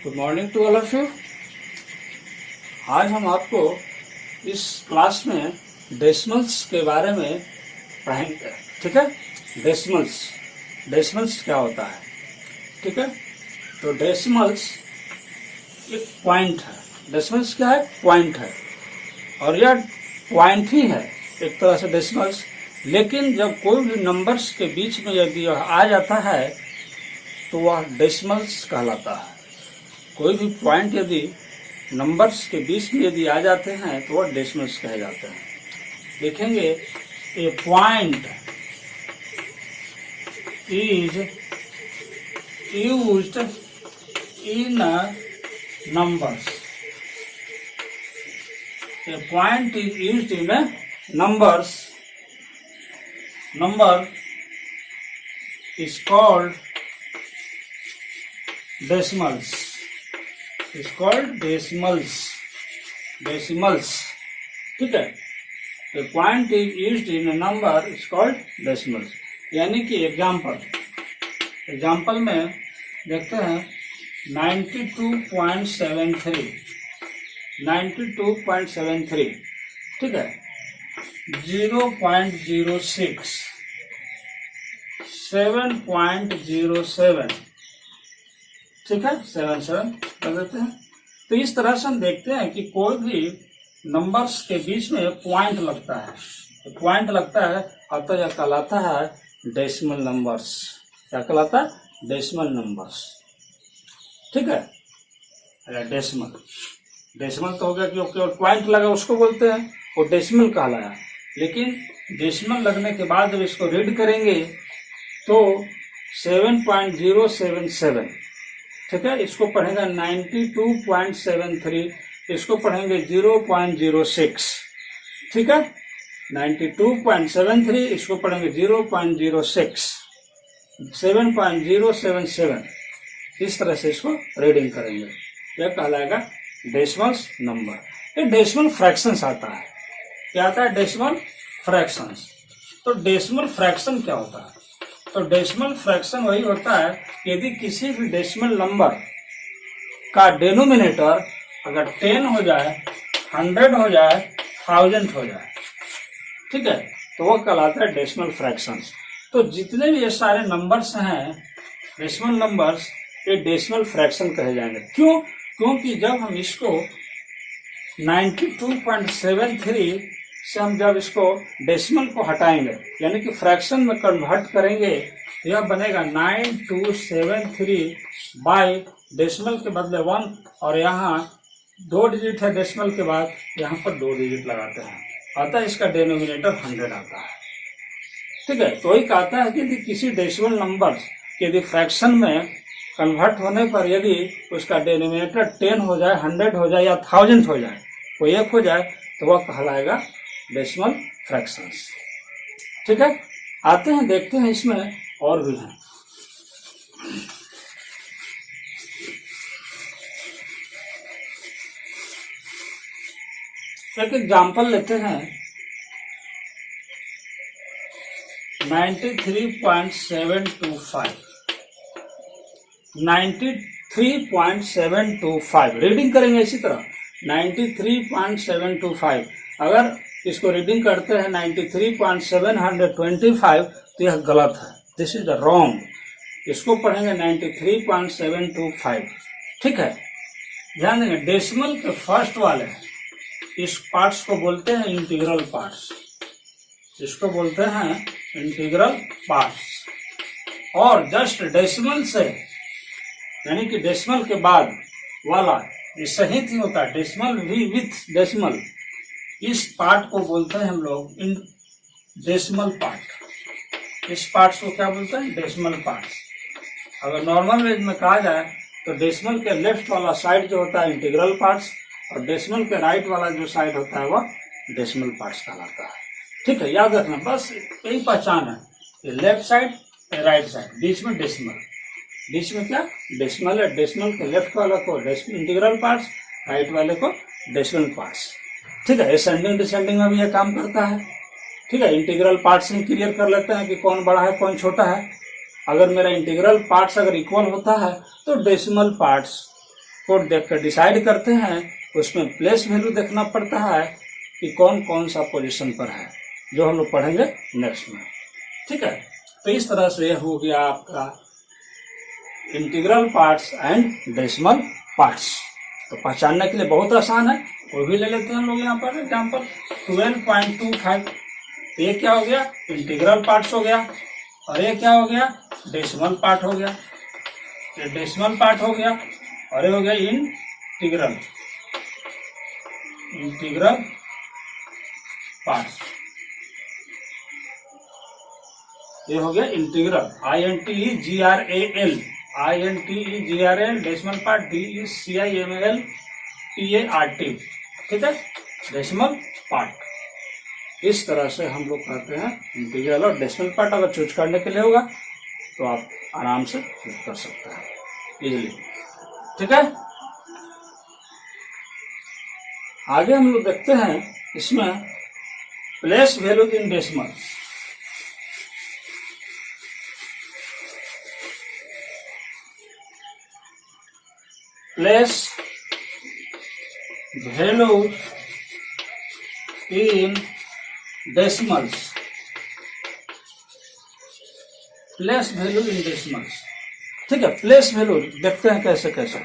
Good morning to all of you. आज हम आपको इस क्लास में डेसिमल्स के बारे में पढ़ेंगे। ठीक है, डेसिमल्स क्या होता है। ठीक है, तो डेसिमल्स एक पॉइंट है। डेसिमल्स क्या है? पॉइंट है, और यह पॉइंट ही है एक तरह से डेसिमल्स। लेकिन जब कोई भी नंबर्स के बीच में यदि आ जाता है तो वह डेसिमल्स कहलाता है। कोई भी पॉइंट यदि नंबर्स के बीच में यदि आ जाते हैं तो वह डेसिमल्स कहे जाते हैं। देखेंगे, a point is used in numbers. A point is used in numbers. Number is called decimals. Is called decimals. ठीक है, a point is used in a number is called decimals. यानी कि एग्जाम्पल में देखते हैं 92.73 ठीक है, 0.06 7.07 ठीक है, 77 कर देते हैं। तो इस तरह से हम देखते हैं कि कोई भी नंबर्स के बीच में पॉइंट लगता है, पॉइंट लगता है और तो यह कहलाता है डेसिमल नंबर्स। क्या कहलाता है? Decimal numbers. ठीक है, डेसिमल तो हो गया कि केवल पॉइंट लगा उसको बोलते हैं, वो डेसिमल कहलाया। लेकिन डेसिमल लगने के बाद जब इसको रीड करेंगे तो 7.077 ठीक है, इसको पढ़ेगा 92.73, इसको पढ़ेंगे 0.06 ठीक है, 92.73 इसको पढ़ेंगे 0.06 7.077 इस तरह से इसको रीडिंग करेंगे। यह कहलाएगा डेसिमल्स नंबर। ये डेसिमल फ्रैक्शंस आता है। क्या आता है? Decimal fractions. तो डेसिमल फ्रैक्शन क्या होता है? तो डेसिमल फ्रैक्शन वही होता है यदि किसी भी डेसिमल नंबर का डिनोमिनेटर अगर 10 हो जाए, 100 हो जाए, 1000 हो जाए, ठीक है, तो वो कहलाता है डेसिमल फ्रैक्शंस। तो जितने भी ये सारे नंबर्स हैं डेसिमल नंबर्स, ये डेसिमल फ्रैक्शन कहे जाएंगे। क्यों? क्योंकि जब हम इसको 92.73 से हम जब इसको डेसिमल को हटाएंगे यानी कि फ्रैक्शन में कन्वर्ट करेंगे, यह बनेगा 9273 बाय डेसिमल के बदले 1, और यहाँ 2 डिजिट है डेसिमल के बाद, यहाँ पर 2 डिजिट लगाते हैं, अतः इसका डिनोमिनेटर 100 आता है। ठीक है, तो वही कहता है कि यदि किसी डेसिमल नंबर यदि फ्रैक्शन में कन्वर्ट होने पर यदि उसका डिनोमिनेटर 10 हो जाए, 100 हो जाए या 1000 हो जाए, कोई एक हो जाए, तो वह कहलाएगा डेसिमल फ्रैक्शंस। ठीक है, आते हैं देखते हैं इसमें और भी हैं। एक एग्जाम्पल लेते हैं 93.725 रीडिंग करेंगे इसी तरह 93.725। अगर इसको रीडिंग करते हैं 93.725 तो यह गलत है, दिस इज द रॉन्ग। इसको पढ़ेंगे 93.725। ठीक है, ध्यान देंगे डेसिमल के फर्स्ट वाले इस पार्ट्स को बोलते हैं इंटीग्रल पार्ट्स। इसको बोलते हैं इंटीग्रल पार्ट्स। और जस्ट डेसिमल से यानी कि डेसिमल के बाद वाला ये सहित ही होता है, डेसिमल भी विथ डेसिमल, इस पार्ट को बोलते हैं हम लोग इन डेसिमल पार्ट। इस पार्ट्स को क्या बोलते हैं? Decimal parts. अगर नॉर्मल वेज में कहा जाए तो डेसिमल के लेफ्ट वाला साइड जो होता है इंटीग्रल पार्ट्स, और डेसिमल के राइट वाला जो साइड होता है वह डेसिमल पार्ट्स कहलाता है। ठीक है, याद रखना, बस यही पहचान है, ये लेफ्ट साइड राइट साइड, बीच में डेसिमल, बीच में क्या डेसिमल है। डेसिमल के लेफ्ट वाला को इंटीग्रल पार्ट्स, राइट वाले को डेसिमल पार्ट्स। ठीक है, असेंडिंग डिसेंडिंग में भी यह काम करता है। ठीक है, इंटीग्रल पार्ट्स में क्लियर कर लेते हैं कि कौन बड़ा है कौन छोटा है। अगर मेरा इंटीग्रल पार्ट्स अगर इक्वल होता है तो डेसिमल पार्ट्स कोड देखकर डिसाइड करते हैं, उसमें प्लेस वैल्यू देखना पड़ता है कि कौन कौन सा पोजीशन पर है, जो हम लोग पढ़ेंगे नेक्स्ट में। ठीक है, तो इस तरह से हो गया आपका integral parts and decimal parts. तो पहचानने के लिए बहुत आसान है, वो भी ले लेते हैं हम लोग। यहाँ पर एग्जाम्पल 12.25, ये क्या हो गया, इंटीग्रल पार्ट्स हो गया, और ये क्या हो गया, डेसिमल पार्ट हो गया। ये डेसिमल पार्ट हो गया और ये हो गया इंटीग्रल पार्ट। ये हो गया integral, INTEGRAL decimal part, DECIMAL PART। ठीक है, डेसिमल पार्ट। इस तरह से हम लोग कहते हैं इंटीग्रल और डेसिमल पार्ट। अगर चूज करने के लिए होगा तो आप आराम से चूज कर सकते हैं इजीली। ठीक है, आगे हम लोग देखते हैं इसमें place value in decimal. Place value in decimals. Place value in decimals. ठीक है, प्लेस वैल्यू देखते हैं कैसे कैसे।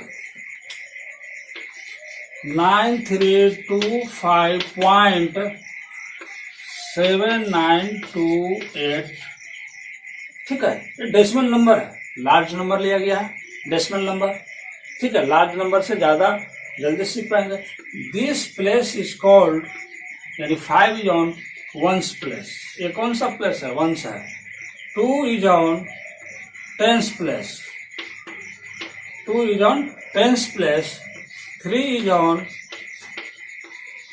9325.7928। ठीक है, ये डेसिमल नंबर है, लार्ज नंबर लिया गया है, डेसिमल नंबर। ठीक है, लार्ज नंबर से ज्यादा जल्दी सीख पाएंगे। दिस प्लेस इज कॉल्ड, यानी 5 इज ऑन वंस प्लेस। ये कौन सा प्लेस है, वंस है। 2 is on tens place, 2 is on tens place. 3 is on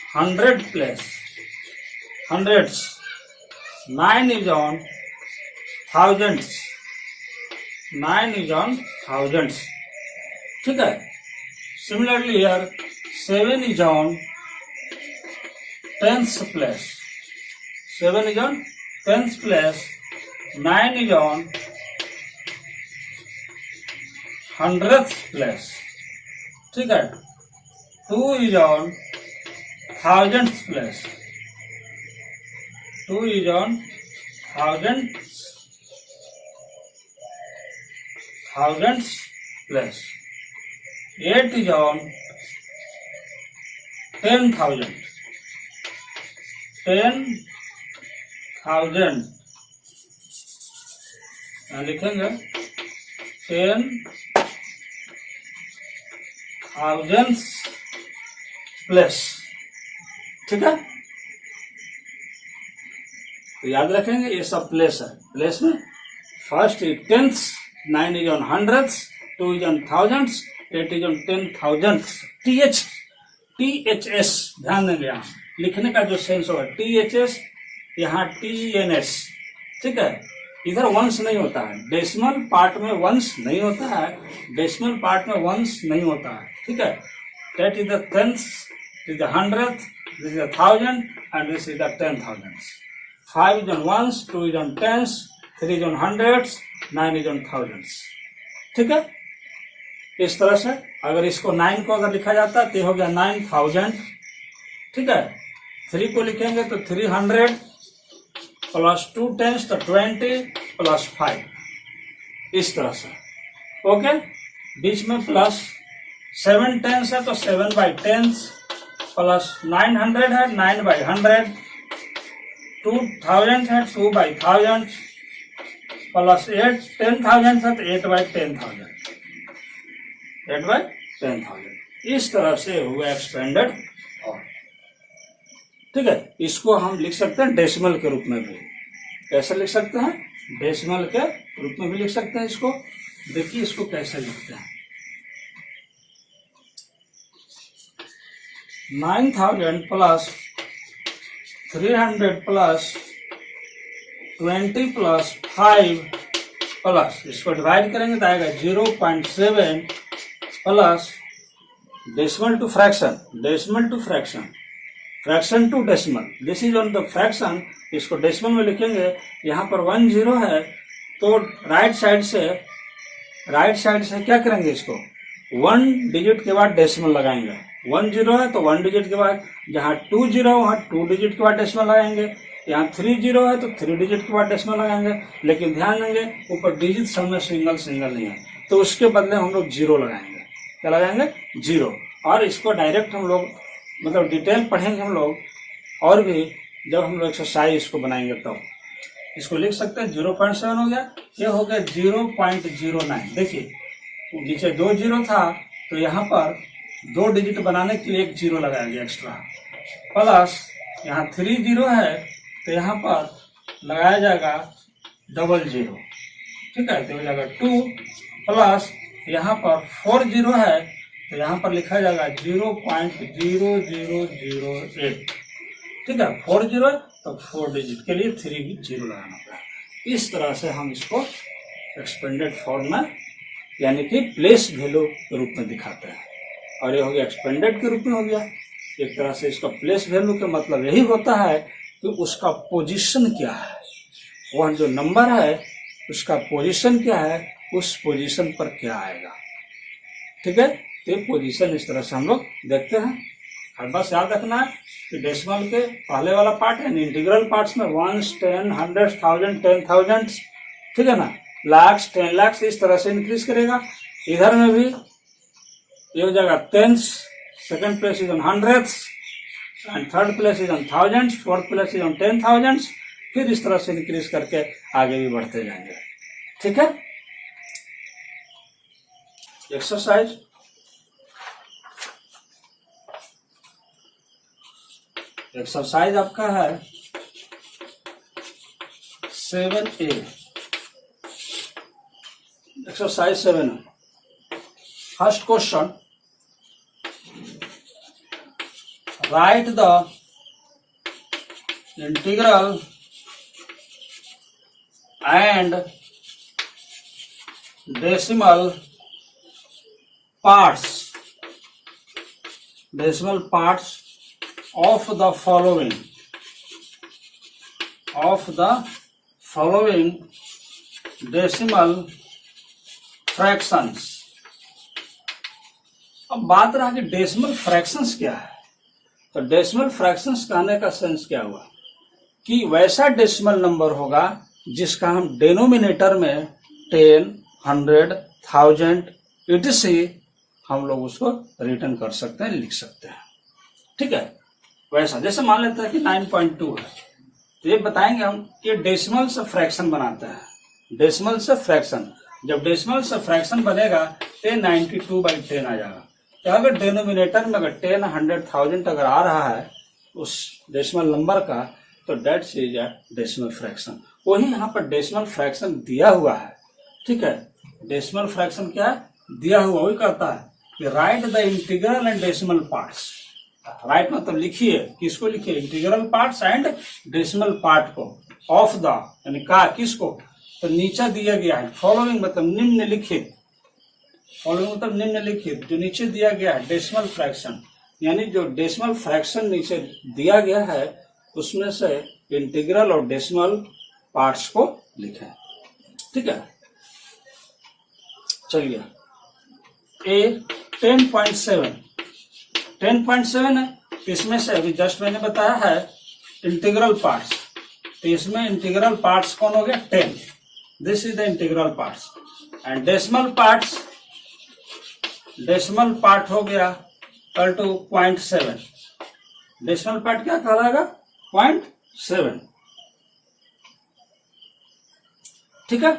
100 place, hundreds. 9 is on thousands, 9 is on thousands. ठीक है, similarly here 7 is on tenth place, 7 is on tenth place. 9 is on 100th place. ठीक है, 2 is on thousandth place, 2 is on thousandth place. 8 is on 10,000, 10,000 लिखेंगे 10,000th place. ठीक है, तो याद रखेंगे ये सब प्लेस है। प्लेस में first is tenth, 9 is on hundreds, 2 is on thousands, 8 is on 10,000th। THS ध्यान देंगे, यहाँ लिखने का जो सेंस होगा THS, यहाँ TNS। ठीक है, इधर वंश नहीं होता है, डेसिमल पार्ट में वंश नहीं होता है, डेसिमल पार्ट में वंश नहीं होता है। ठीक है, that is the tenth, this is the hundredth, this is the thousand, and this is the 10,000. 5 is on ones, 2 is on tens, 3 is on hundreds, 9 is on thousands. ठीक है, इस तरह से अगर इसको 9 को अगर लिखा जाता तो हो गया 9,000। ठीक है, 3 को लिखेंगे तो 300 प्लस 2 टेंस तो 20 प्लस 5, इस तरह से। ओके, बीच में प्लस 7 टेंस है तो 7/10 प्लस 900 है 9/100, 2000 है 2/1000 प्लस 10,000 है तो 8/10,000, 8/10,000। इस तरह से हुआ एक्सपेंडेड फॉर्म। ठीक है, इसको हम लिख सकते हैं डेसिमल के रूप में भी। कैसे लिख सकते हैं, डेसिमल के रूप में भी लिख सकते हैं इसको। देखिए इसको कैसे लिखते हैं। 9,000 प्लस 300 प्लस 20 प्लस 5 प्लस, इसको डिवाइड करेंगे तो आएगा 0.7 plus decimal to fraction, decimal to fraction, fraction to decimal, this is on the fraction. इसको डेसिमल में लिखेंगे, यहाँ पर 1 0 है तो राइट साइड से क्या करेंगे, इसको 1 डिजिट के बाद डेसिमल लगाएंगे। 1 जीरो है तो 1 डिजिट के बाद, जहाँ 2 जीरो वहाँ 2 डिजिट के बाद डेसिमल लगाएंगे, यहाँ 3 जीरो है तो 3 डिजिट के बाद डेसिमल लगाएंगे। लेकिन ध्यान देंगे ऊपर डिजिट सब में सिंगल सिंगल नहीं है, तो उसके बदले हम लोग जीरो लगाएंगे। क्या लगाएंगे? जीरो। और इसको डायरेक्ट हम लोग मतलब डिटेल पढ़ेंगे हम लोग, और भी जब हम लोग एक्सरसाइज इसको बनाएंगे तब इसको लिख सकते हैं। 0.7 हो गया, ये हो गया 0.09। देखिए नीचे 2 जीरो था तो यहाँ पर 2 डिजिट बनाने के लिए 1 जीरो लगाया गया एक्स्ट्रा, प्लस यहाँ 3 जीरो है तो यहाँ पर लगाया जाएगा डबल जीरो। ठीक है, तो हो जाएगा 2, प्लस यहाँ पर 4 जीरो है तो यहाँ पर लिखा जाएगा 0.0008। ठीक है, 4 जीरो तो 4 डिजिट के लिए 3 जीरो लगाना पड़ा। इस तरह से हम इसको एक्सपेंडेड फॉर्म में यानी कि प्लेस वैल्यू के रूप में दिखाते हैं। और ये हो गया एक्सपेंडेड के रूप में हो गया। एक तरह से इसका प्लेस वैल्यू का मतलब यही होता है कि उसका पोजीशन क्या है, वह जो नंबर है उसका पोजीशन क्या है, उस पोजीशन पर क्या आएगा। ठीक है, तो पोजीशन इस तरह से हम लोग देखते हैं। और बस याद रखना है कि डेसिमल के पहले वाला पार्ट है इंटीग्रल पार्ट्स में 1, 10, 100, 1000, 10,000, ठीक है ना, लाख्स, 10 लाख इस तरह से इंक्रीज करेगा। इधर में भी ये हो जाएगा tens, second place is on hundreds and third place is on thousands, fourth place is on 10,000, फिर इस तरह से इंक्रीज करके आगे भी बढ़ते जाएंगे। ठीक है, एक्सरसाइज आपका है 7A। Exercise 7 first question, right the integral and decimal parts of the following decimal fractions। अब बात रहा कि डेसिमल फ्रैक्शंस क्या है। तो डेसिमल फ्रैक्शंस कहने का सेंस क्या हुआ कि वैसा डेसिमल नंबर होगा जिसका हम डिनोमिनेटर में 10, 100, 1000 etc हम लोग उसको रिटर्न कर सकते हैं, लिख सकते हैं। ठीक है, वैसा जैसे मान लेते हैं कि 9.2 है तो ये बताएंगे हम कि डेसिमल से फ्रैक्शन बनाते हैं। डेसिमल से फ्रैक्शन, जब डेसिमल से फ्रैक्शन बनेगा तो 92/10 आ जाएगा। तो अगर डिनोमिनेटर में अगर 10, 100, 1000 अगर आ रहा है उस डेसिमल नंबर का, तो that's is a decimal fraction. वही यहाँ पर डेसिमल फ्रैक्शन दिया हुआ है। ठीक है, डेसिमल फ्रैक्शन क्या है? दिया हुआ, वही कहता है कि right the integral and decimal parts. Right मतलब लिखिए, किसको लिखिए? Integral parts and decimal part को, ऑफ द यानी का किसको? तो नीचे दिया गया है फॉलोइंग मतलब निम्नलिखित, फॉलोइंग मतलब निम्नलिखित जो नीचे दिया गया है डेसिमल फ्रैक्शन, यानी जो डेसिमल फ्रैक्शन नीचे दिया गया है उसमें से इंटीग्रल और डेसिमल पार्ट्स को लिखें। ठीक है, चलिए ए 10.7 है, इसमें से अभी जस्ट मैंने बताया है इंटीग्रल पार्ट्स, तो इसमें इंटीग्रल पार्ट्स कौन हो गया? 10। This is the integral parts and decimal part हो गया इक्वल टू 0.7। डेसिमल पार्ट क्या कहलाएगा? 0.7। ठीक है,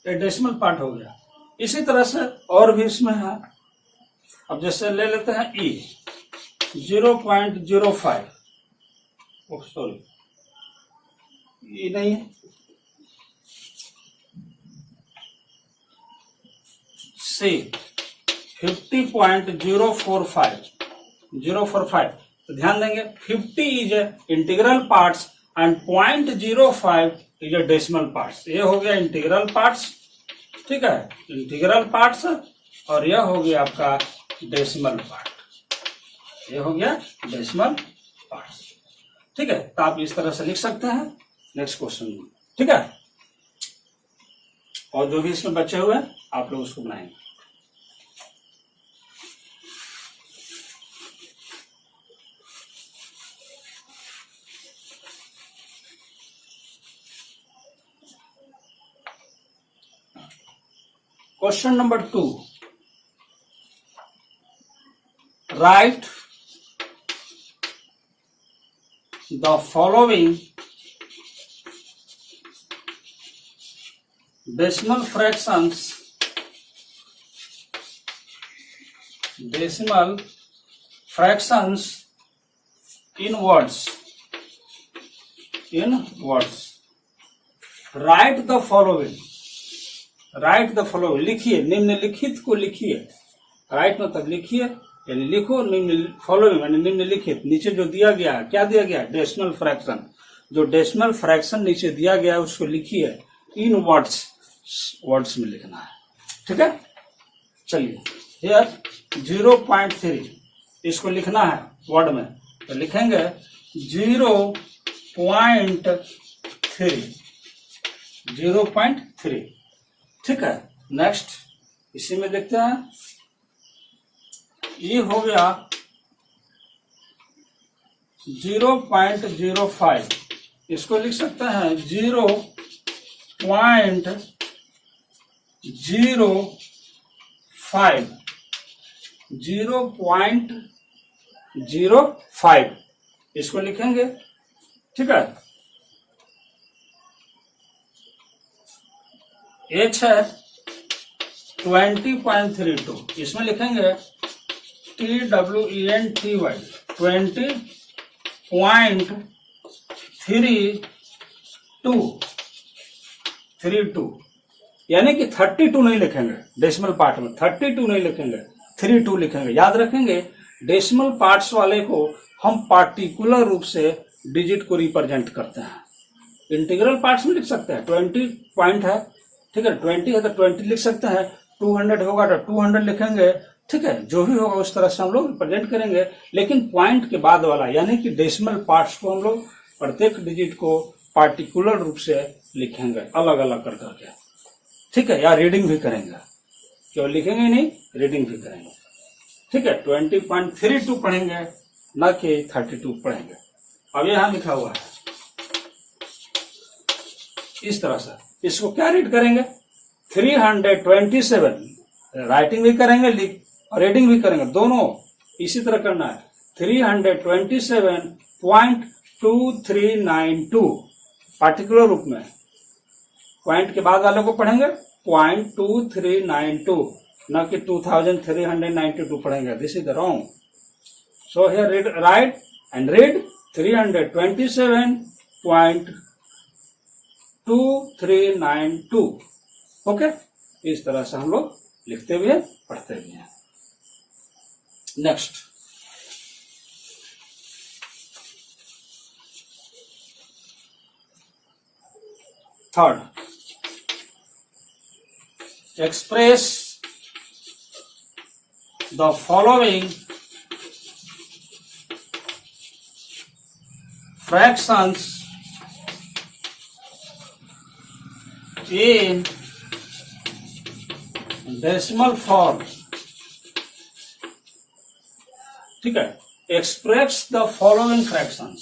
ये डेसिमल पार्ट हो गया। इसी तरह से और भी इसमें है। अब जैसे ले लेते हैं ई 0.05, सॉरी ई नहीं है, सी 50.045। तो ध्यान देंगे 50 is integral parts and 0.05 is decimal parts. ये हो गया इंटीग्रल पार्ट्स। ठीक है, इंटीग्रल पार्ट्स, और यह हो गया आपका डेसिमल पार्ट। ये हो गया डेसिमल पार्ट्स। ठीक है, तो आप इस तरह से लिख सकते हैं नेक्स्ट क्वेश्चन में। ठीक है, और जो भी इसमें बचे हुए हैं आप लोग उसको बनाएंगे। Question number 2, right the following decimal fractions in words. Write the following. लिखिए, निम्नलिखित को लिखिए। राइट मतलब लिखिए, यानी लिखो, फॉलोइंग यानी निम्नलिखित। नीचे जो दिया गया है, क्या दिया गया है? Decimal fraction. जो डेसिमल फ्रैक्शन नीचे दिया गया है उसको लिखिए इन वर्ड्स में लिखना है। ठीक है, चलिए हियर 0.3 इसको लिखना है वर्ड में, तो लिखेंगे 0.3। ठीक है, नेक्स्ट इसी में देखते हैं। ये हो गया 0.05, इसको लिख सकते हैं 0.05। इसको लिखेंगे। ठीक है, एच है 20.32, इसमें लिखेंगे TWENTY 20.32, यानी कि 32 नहीं लिखेंगे डेसिमल पार्ट में, 32 नहीं लिखेंगे, 32 लिखेंगे। याद रखेंगे डेसिमल पार्ट्स वाले को हम पार्टिकुलर रूप से डिजिट को रिप्रेजेंट करते हैं। इंटीग्रल पार्ट्स में लिख सकते हैं 20 पॉइंट है, ठीक है, 20 है तो 20 लिख सकते हैं, 200 होगा तो 200 लिखेंगे। ठीक है, जो भी होगा उस तरह से हम लोग रिप्रेजेंट करेंगे, लेकिन पॉइंट के बाद वाला यानी कि डेसिमल पार्ट्स को हम लोग प्रत्येक डिजिट को पार्टिकुलर रूप से लिखेंगे अलग अलग कर करके। ठीक है, या रीडिंग भी करेंगे, केवल लिखेंगे ही नहीं, रीडिंग भी करेंगे। ठीक है, 20.32 पढ़ेंगे, न कि 32 पढ़ेंगे। अब यहां लिखा हुआ है इस तरह से, इसको क्या रीड करेंगे? 327, राइटिंग भी करेंगे और रीडिंग भी करेंगे, दोनों इसी तरह करना है। 327.2392 पार्टिकुलर रूप में, पॉइंट के बाद वाले को पढ़ेंगे 0.2392, न कि 2392 पढ़ेंगे। This is the wrong. So here right and read 327.2392। Okay, इस तरह से हम लोग लिखते भी हैं, पढ़ते भी हैं। Next, third, express the following fractions in decimal form। ठीक है, express the following fractions.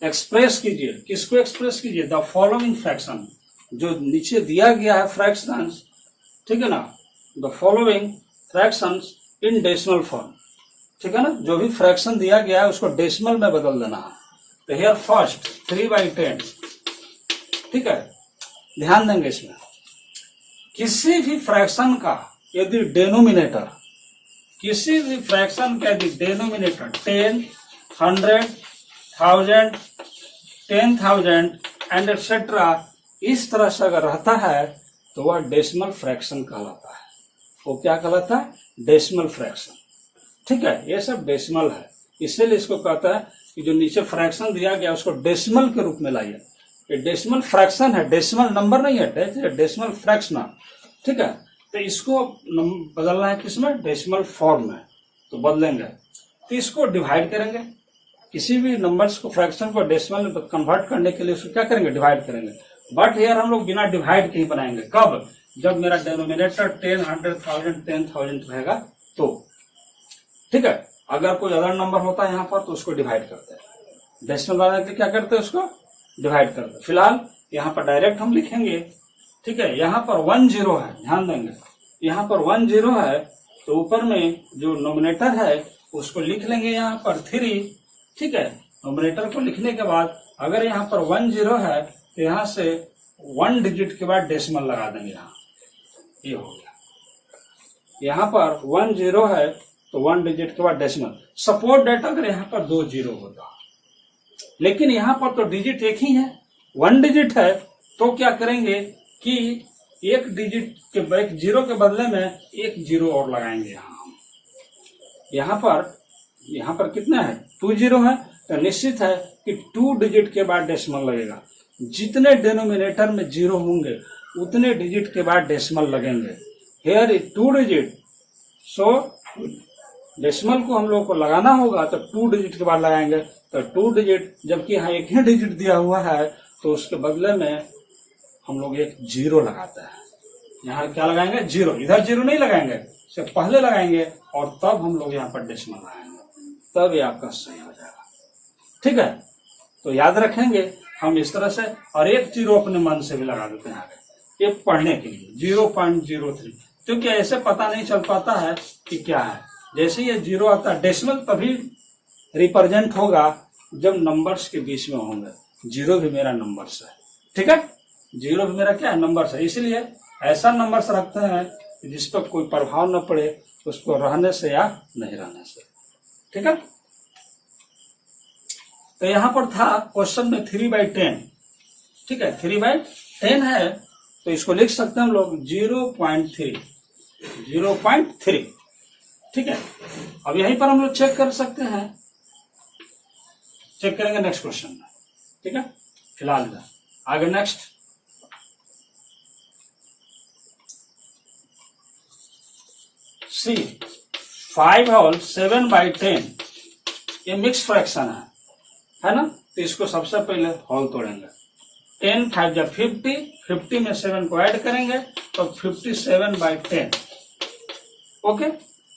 Express कीजिए, किसको एक्सप्रेस कीजिए? द फॉलोइंग फ्रैक्शन, जो नीचे दिया गया है फ्रैक्शंस, ठीक है ना, the following fractions in decimal form. ठीक है ना, जो भी फ्रैक्शन दिया गया है उसको डेसिमल में बदल देना है। तो हियर फर्स्ट 3/10। ठीक है, ध्यान देंगे इसमें, किसी भी फ्रैक्शन का यदि डेनोमिनेटर, किसी भी फ्रैक्शन का यदि डेनोमिनेटर 10, 100, 1000, 10,000 एंड एक्सेट्रा इस तरह से अगर रहता है तो वह डेसिमल फ्रैक्शन कहलाता है। वो क्या कहलाता है? Decimal fraction. ठीक है, ये सब डेसिमल है, इसीलिए इसको कहता है कि जो नीचे फ्रैक्शन दिया गया उसको डेसिमल के रूप में लाइए। ये डेसिमल फ्रैक्शन है, डेसिमल नंबर नहीं है, डेसिमल फ्रैक्शन। ठीक है, तो इसको बदलना है किसमें? डेसिमल फॉर्म में। तो बदलेंगे तो इसको डिवाइड करेंगे, किसी भी नंबर्स को, फ्रैक्शन को डेसिमल में कन्वर्ट करने के लिए उसको क्या करेंगे? डिवाइड करेंगे। बट यार हम लोग बिना डिवाइड के ही बनाएंगे। कब? जब मेरा डेनोमिनेटर 10, 100, 1000, 10,000 रहेगा तो। ठीक है, अगर कोई अदर नंबर होता है यहाँ पर तो उसको डिवाइड करते हैं, डेसिमल बनाने के लिए क्या करते हैं? उसको डिवाइड करते हैं। फिलहाल यहाँ पर डायरेक्ट हम लिखेंगे। ठीक है, यहाँ पर 10 है, ध्यान देंगे यहाँ पर 1 0 है तो ऊपर में जो नोमिनेटर है उसको लिख लेंगे यहाँ पर 3, ठीक है। नोमिनेटर को लिखने के बाद अगर यहाँ पर 1 0 है तो यहाँ से 1 डिजिट के बाद डेसिमल लगा देंगे यहाँ, ये हो गया। यहाँ पर 1 0 है तो 1 डिजिट के बाद डेसिमल। सपोर्ट डेट अगर यहाँ पर 2 0 होता, लेकिन यहाँ पर तो डिजिट एक ही है, 1 डिजिट है, तो क्या करेंगे कि एक डिजिट के एक जीरो के बदले में एक जीरो और लगाएंगे यहाँ पर कितना है 2 0 है, तो निश्चित है कि 2 डिजिट के बाद डेसिमल लगेगा। जितने डिनोमिनेटर में जीरो होंगे उतने डिजिट के बाद डेसिमल लगेंगे। Here is 2 digit, so decimal को हम लोग को लगाना होगा तो 2 डिजिट के बाद लगाएंगे। तो 2 डिजिट, जबकि यहाँ एक ही डिजिट दिया हुआ है तो उसके बदले में हम लोग एक जीरो लगाते हैं। यहाँ क्या लगाएंगे, जीरो। इधर जीरो नहीं लगाएंगे, इससे पहले लगाएंगे और तब हम लोग यहाँ पर डेसिमल लगाएंगे, तब ये आपका सही हो जाएगा, ठीक है। तो याद रखेंगे हम इस तरह से, और एक जीरो अपने मन से भी लगा देते हैं आगे, ये पढ़ने के लिए 0.03, क्योंकि ऐसे पता नहीं चल पाता है कि क्या है। जैसे ये जीरो आता है, डेसिमल तभी रिप्रेजेंट होगा जब नंबर्स के बीच में होंगे। जीरो भी मेरा नंबर्स है, ठीक है, जीरो भी मेरा क्या है, नंबर्स है। इसलिए ऐसा नंबर्स रखते हैं जिस पर कोई प्रभाव न पड़े उसको रहने से या नहीं रहने से, ठीक है। तो यहाँ पर था क्वेश्चन में 3/10, ठीक है, 3/10 है तो इसको लिख सकते हैं हम लोग 0.3, ठीक है। अब यहीं पर हम लोग चेक कर सकते हैं, चेक करेंगे नेक्स्ट क्वेश्चन में, ठीक है। फिलहाल आगे नेक्स्ट सी 5 होल 7/10, ये मिक्स फ्रैक्शन है ना। तो इसको सबसे पहले होल तोड़ेंगे। 10 5 जब 50 में 7 को ऐड करेंगे तो 57/10, ओके।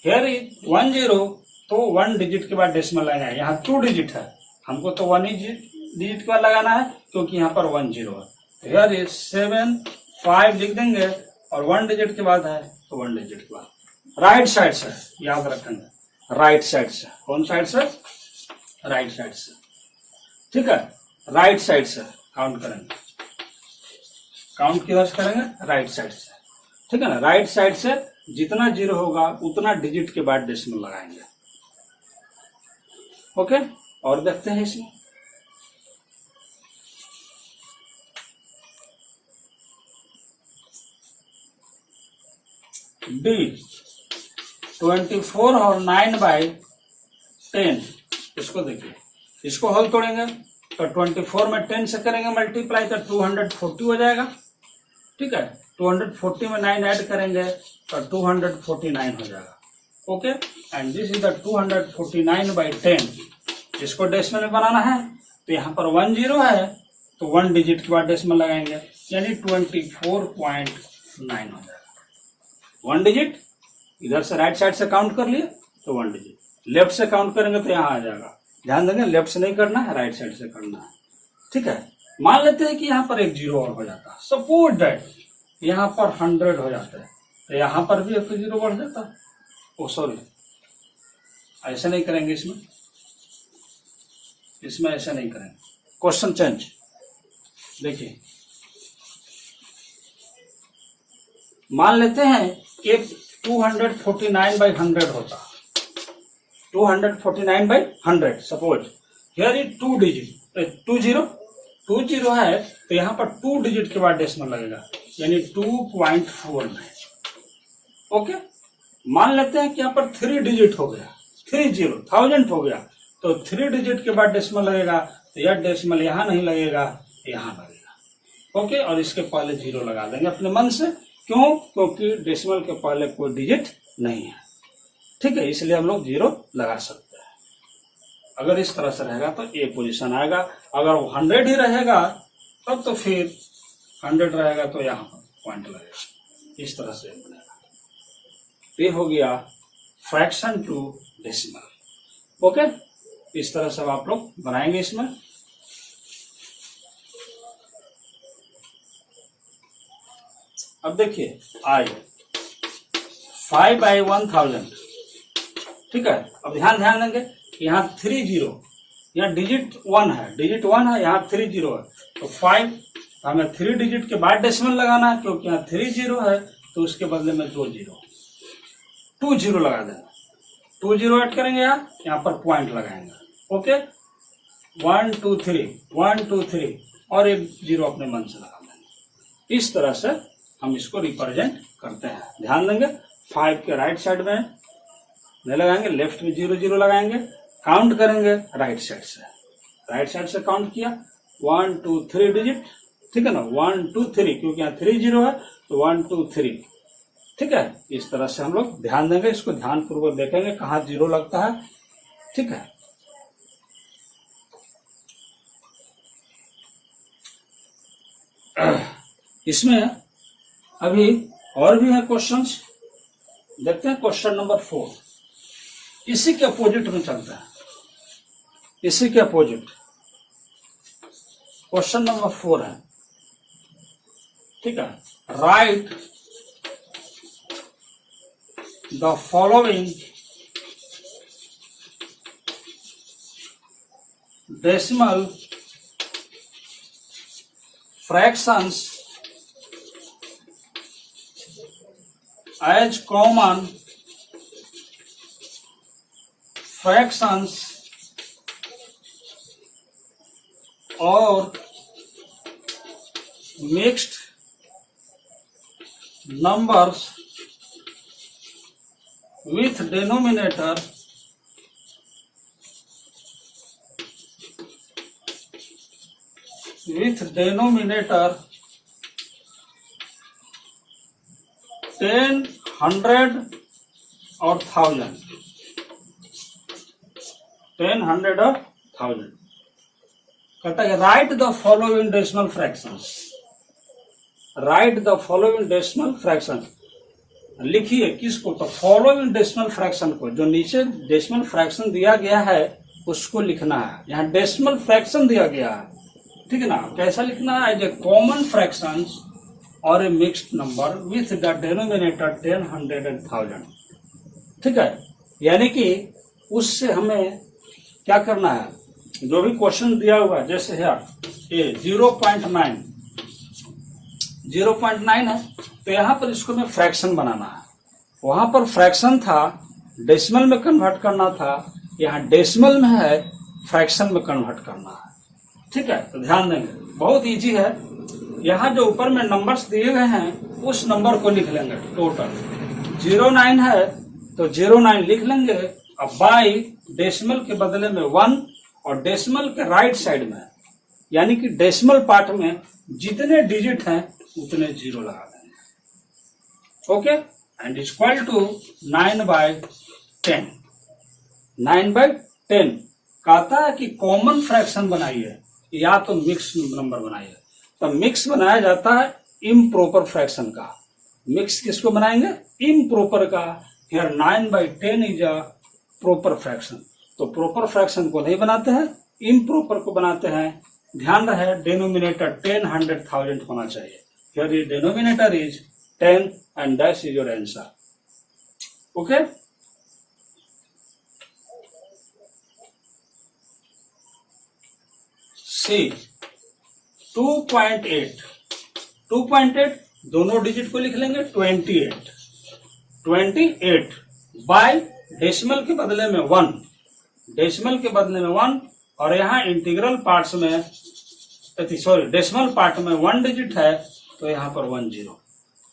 हेयर इज 1 0, तो 1 डिजिट के बाद डेसिमल लगाना है। यहाँ 2 डिजिट है, हमको तो 1 डिजिट के बाद लगाना है क्योंकि यहाँ पर 1 0 है। हेयर इज 7 5 लिख देंगे और 1 डिजिट के बाद है तो 1 डिजिट के बाद राइट साइड से, याद रखेंगे राइट साइड से। कौन साइड से, राइट साइड से, ठीक है। राइट साइड से काउंट करेंगे, काउंट किधर से करेंगे, राइट साइड से, ठीक है ना। राइट साइड से जितना जीरो होगा उतना डिजिट के बाद डेसिमल लगाएंगे, ओके। और देखते हैं इसमें डी 24 और 9/10, इसको देखिए, इसको हल तोड़ेंगे तो 24 में 10 से करेंगे मल्टीप्लाई तो 240 हो जाएगा, ठीक है। 240 में 9 ऐड करेंगे तो 249 हो जाएगा, okay. And this is the 249/10। इसको डेसिमल में बनाना है तो यहाँ पर 1 0 है तो 1 डिजिट के बाद डेसिमल लगाएंगे, यानी 24.9 हो जाएगा। 1 डिजिट इधर से राइट साइड से काउंट कर लिए तो 1 डिजिट, लेफ्ट से काउंट करेंगे तो यहाँ आ जाएगा। ध्यान देंगे लेफ्ट से नहीं करना है, राइट साइड से करना है, ठीक है। मान लेते हैं कि यहाँ पर एक जीरो और हो जाता है, सपोज दैट यहाँ पर 100 हो जाता है तो यहाँ पर भी एक जीरो बढ़ जाता है। ओ सॉरी, ऐसे नहीं करेंगे, इसमें ऐसे नहीं करेंगे। क्वेश्चन चेंज, देखिए मान लेते हैं कि 249/100 होता, 249/100 सपोज। हियर इज 2 डिजिट, 2 0 है तो यहाँ पर 2 डिजिट के बाद डेसिमल लगेगा, यानी 2.49, ओके। मान लेते हैं कि यहाँ पर 3 डिजिट हो गया, 30,000 हो गया तो 3 डिजिट के बाद डेसिमल लगेगा, तो यह डेसिमल यहाँ नहीं लगेगा, यहाँ लगेगा, ओके। और इसके पहले 0 लगा देंगे अपने मन से, क्यों, क्योंकि डेसिमल के पहले कोई डिजिट नहीं है, ठीक है, इसलिए हम लोग 0 लगा सकते हैं। अगर इस तरह से रहेगा तो ए पोजीशन आएगा, अगर वो 100 ही रहेगा तब तो फिर 100 रहेगा तो यहाँ पर पॉइंट लगेगा, इस तरह से बनेगा। ये हो गया फ्रैक्शन टू डेसिमल, ओके। इस तरह से आप लोग बनाएंगे इसमें। अब देखिए आई 5/1000, ठीक है। अब ध्यान देंगे, यहाँ 3 0, यहाँ डिजिट 1 है, यहाँ 3 0 है, तो 5, हमें 3 डिजिट के बाद डेसिमल लगाना है, क्योंकि यहाँ 3 0 है तो उसके बदले में 2 0 लगा देना। 2 0 ऐड करेंगे, यहाँ पर पॉइंट लगाएंगे, ओके। 1 2 3 और एक 0 अपने मन से लगा देंगे। इस तरह से हम इसको रिप्रेजेंट करते हैं। ध्यान देंगे, 5 के राइट साइड में नहीं लगाएंगे, लेफ्ट में 0 0 लगाएंगे, काउंट करेंगे राइट साइड से काउंट किया, 1 2 3 डिजिट, ठीक है ना, 1 2 3, क्योंकि यहाँ 3 0 है तो 1 2 3, ठीक है। इस तरह से हम लोग ध्यान देंगे, इसको ध्यान पूर्वक देखेंगे कहाँ 0 लगता है, ठीक है। इसमें अभी और भी है क्वेश्चंस, देखते हैं। क्वेश्चन नंबर 4 इसी के अपोजिट में चलता है, इसी के अपोजिट क्वेश्चन नंबर 4 है, ठीक है। Right the following decimal fractions as common fractions or mixed numbers with denominator with denominator 10, 100 और 1000, 10, 100 और 1000। कहता है right the following decimal fractions, right the following decimal fractions, लिखिए किसको, तो फॉलोइंग डेसिमल फ्रैक्शन को, जो नीचे डेसिमल फ्रैक्शन दिया गया है उसको लिखना है। यहाँ डेसिमल फ्रैक्शन दिया गया है, ठीक है ना। कैसा लिखना है, एज ए कॉमन फ्रैक्शंस और a mixed number with the denominator 10, 100 and 1000, ठीक है। यानी कि उससे हमें क्या करना है, जो भी क्वेश्चन दिया हुआ है, जैसे है ये 0.9 है, तो यहाँ पर इसको में फ्रैक्शन बनाना है। वहां पर फ्रैक्शन था, डेसिमल में कन्वर्ट करना था, यहाँ डेसिमल में है, फ्रैक्शन में कन्वर्ट करना है, ठीक है। तो ध्यान देंगे, बहुत इजी है। यहाँ जो ऊपर में नंबर्स दिए गए हैं उस नंबर को लिख लेंगे टोटल। 09 है तो 09 लिख लेंगे। अब बाई डेसिमल के बदले में 1 और डेसिमल के राइट साइड में, यानी कि डेसिमल पार्ट में जितने डिजिट हैं उतने 0 लगा देंगे, ओके। And equal to 9/10। 9/10 कहता है कि कॉमन फ्रैक्शन बनाइए या तो मिक्स नंबर बनाइए। तो मिक्स बनाया जाता है इम्प्रॉपर फ्रैक्शन का। मिक्स किसको बनाएंगे, इम्प्रॉपर का। Here 9/10 is a proper fraction. तो प्रॉपर फ्रैक्शन को नहीं बनाते हैं, इम्प्रॉपर को बनाते हैं। ध्यान रहे डिनोमिनेटर 10, 100, 1000 होना चाहिए। Here the denominator is 10 and that is your answer, okay. See 2.8 दोनों डिजिट को लिख लेंगे 28 बाय डेसिमल के बदले में 1, डेसिमल के बदले में 1, और यहाँ इंटीग्रल पार्ट्स में डेसिमल पार्ट में 1 डिजिट है तो यहाँ पर 1 0।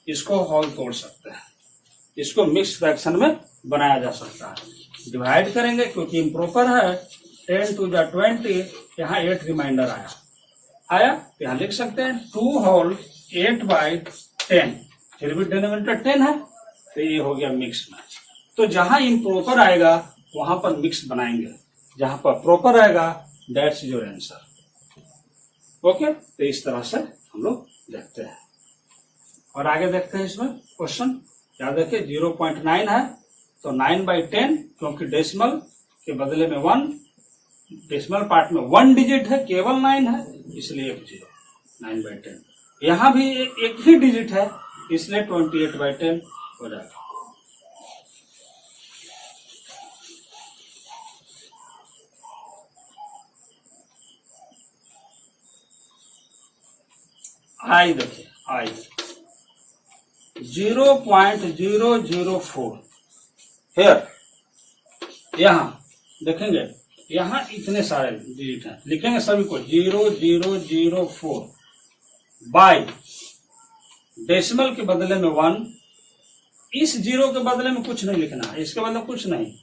इसको होल तोड़ सकते हैं, इसको मिक्स फ्रैक्शन में बनाया जा सकता है। डिवाइड करेंगे क्योंकि इम्प्रॉपर है, 10 to the 20, यहाँ 8 रिमाइंडर आया, यहाँ लिख सकते हैं 2 होल 8/10, फिर भी डिनोमिनेटर 10 है तो ये हो गया मिक्स में। तो जहां इम्प्रॉपर आएगा वहां पर मिक्स बनाएंगे, जहां पर प्रॉपर आएगा दैट्स योर आंसर, ओके। तो इस तरह से हम लोग देखते हैं और आगे देखते हैं। इसमें क्वेश्चन याद रखिए 0.9 है तो 9/10, क्योंकि डेसिमल के बदले में 1, डेसिमल पार्ट में 1 डिजिट है, केवल 9 है, इसलिए 0, 9/10। यहाँ भी एक ही डिजिट है इसलिए 28/10 हो जाएगा। आई देखिए आई 0.004 हेयर, यहाँ देखेंगे यहाँ इतने सारे डिजिट हैं, लिखेंगे सभी को 0004 बाय डेसिमल के बदले में 1, इस जीरो के बदले में कुछ नहीं लिखना, इसके बदले कुछ नहीं,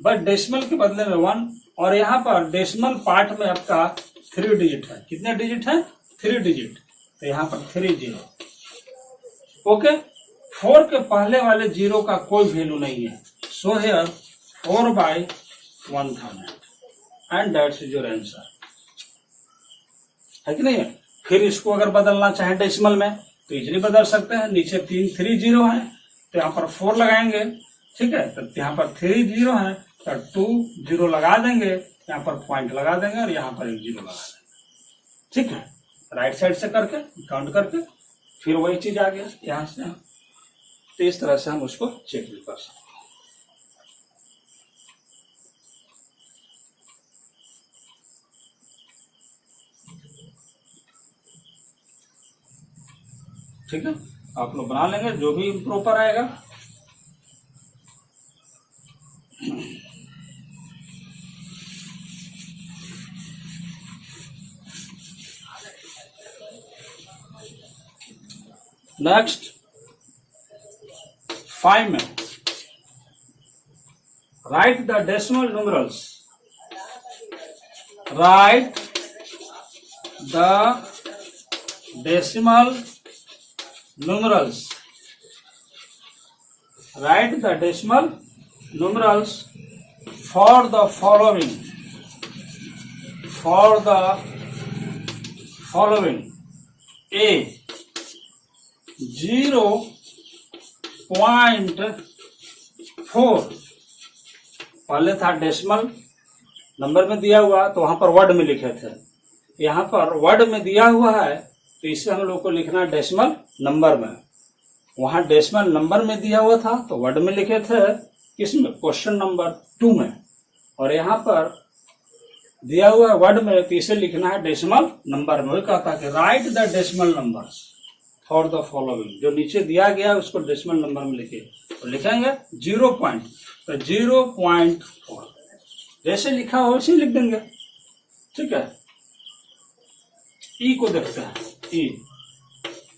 बस डेसिमल के बदले में 1, और यहाँ पर डेसिमल पार्ट में आपका 3 डिजिट है। कितने डिजिट है? 3 डिजिट, तो यहाँ पर 3 जीरो। ओके, 4 के पहले वाले जीरो का कोई वैल्यू नहीं है, so here 4/1000 and that's your answer, है कि नहीं है? फिर इसको अगर बदलना चाहे डेसिमल में तो इजीली बदल सकते हैं, नीचे 3 जीरो है तो यहाँ पर 4 लगाएंगे, ठीक है, तो यहाँ पर 3 जीरो है तो 2 जीरो लगा देंगे, यहाँ पर पॉइंट लगा देंगे और यहाँ पर 1 जीरो लगा देंगे, ठीक है, राइट साइड से करके काउंट करके फिर वही चीज आ गया यहाँ से, तो इस तरह से हम उसको चेक भी कर सकते हैं। ठीक है, आप लोग बना लेंगे, जो भी प्रॉपर आएगा। नेक्स्ट 5 में right the decimal numerals, right the decimal numerals, write the decimal numerals for the following, a 0.4, पहले था डेसिमल नंबर में दिया हुआ तो वहां पर वर्ड में लिखे थे, यहाँ पर वर्ड में दिया हुआ है तो इसे हम लोग को लिखना है डेसिमल नंबर में। वहां डेसिमल नंबर में दिया हुआ था तो वर्ड में लिखे थे, किसमें? क्वेश्चन नंबर 2 में, और यहाँ पर दिया हुआ है वर्ड में तो इसे लिखना है डेसिमल नंबर में। वही कहता है कि right the decimal numbers for the following, जो नीचे दिया गया उसको डेसिमल नंबर में लिखिए, तो लिखेंगे 0 पॉइंट, तो 0.4 जैसे लिखा हो वैसे लिख देंगे, ठीक है। ई को देखते हैं, ई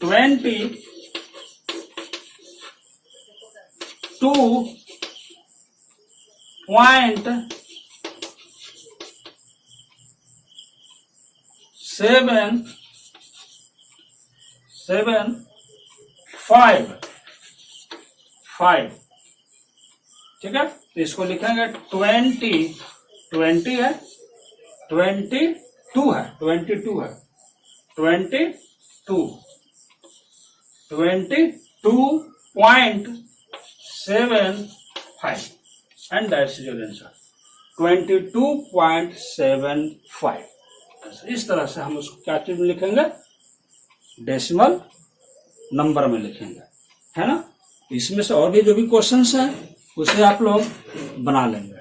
22.775, ठीक है, तो इसको लिखेंगे 20 है, 22 है, 22.75 and that's your answer 22.75। इस तरह से हम उसको क्या चीज में लिखेंगे? डेसिमल नंबर में लिखेंगे, है ना। इसमें से और भी जो भी क्वेश्चंस हैं उसे आप लोग बना लेंगे।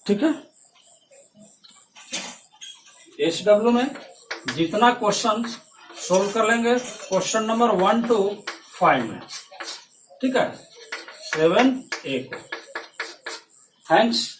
ठीक है, SW में जितना क्वेश्चन सोल्व कर लेंगे क्वेश्चन नंबर 1 to 5 में, ठीक है, 7A को। थैंक्स।